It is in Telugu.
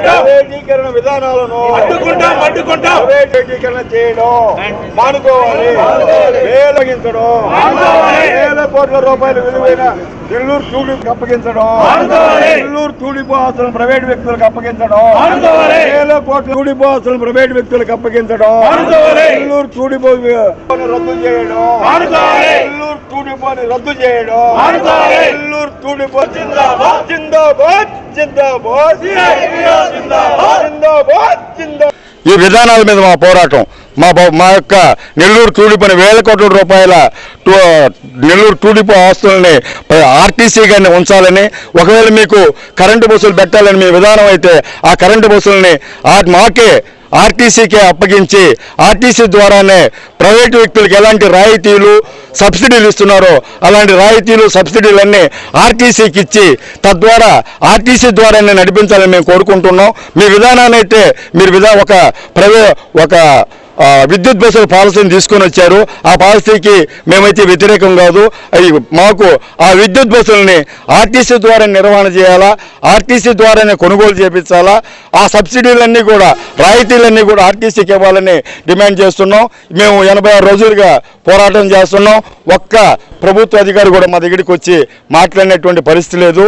ప్రైవేటీకరణ విధానాలను ప్రైవేటీకరణ చేయడం మానుకోవాలి. వేలగించడం, వేల కోట్ల రూపాయల విలువైన నెల్లూరు తూడిపు అప్పగించడం, నెల్లూరు తూడిపు ఆస్తులను ప్రైవేట్ వ్యక్తులకు అప్పగించడం, వేల కోట్ల తూడిపు ఆస్తులను ప్రైవేట్ వ్యక్తులకు అప్పగించడం, నెల్లూరు తూడిపు రద్దు చేయడం, నెల్లూరు తూడిపోని రద్దు చేయడం, నెల్లూరు తూడిపో జిందాబాద్ జిందాబాద్ జిందాబాద్ జిందాబాద్ జిందాబాద్. ఈ విధానాల మీద మా పోరాటం, మా యొక్క నెల్లూరు తూడిపోయిన వేల కోట్ల రూపాయల నెల్లూరు తూడిపో ఆస్తులని ఆర్టీసీ గారిని ఉంచాలని, ఒకవేళ మీకు కరెంటు బస్సులు పెట్టాలని మీ విధానం అయితే ఆ కరెంటు బస్సులని మాకే ఆర్టీసీకే అప్పగించి ఆర్టీసీ ద్వారానే ప్రైవేటు వ్యక్తులకు ఎలాంటి రాయితీలు సబ్సిడీలు ఇస్తున్నారో అలాంటి రాయితీలు సబ్సిడీలన్నీ ఆర్టీసీకి ఇచ్చి తద్వారా ఆర్టీసీ ద్వారానే నడిపించాలని మేము కోరుకుంటున్నాం. మీ విధానాన్ని అయితే మీరు ఒక విద్యుత్ బస్సుల పాలసీని తీసుకొని వచ్చారు. ఆ పాలసీకి మేమైతే వ్యతిరేకం కాదు. మాకు ఆ విద్యుత్ బస్సులని ఆర్టీసీ ద్వారా నిర్వహణ చేయాలా, ఆర్టీసీ ద్వారానే కొనుగోలు చేయించాలా, ఆ సబ్సిడీలన్నీ కూడా రాయితీలన్నీ కూడా ఆర్టీసీకి ఇవ్వాలని డిమాండ్ చేస్తున్నాం. మేము 86 రోజులుగా పోరాటం చేస్తున్నాం. ఒక్క ప్రభుత్వ అధికారి కూడా మా దగ్గరికి వచ్చి మాట్లాడినటువంటి పరిస్థితి లేదు.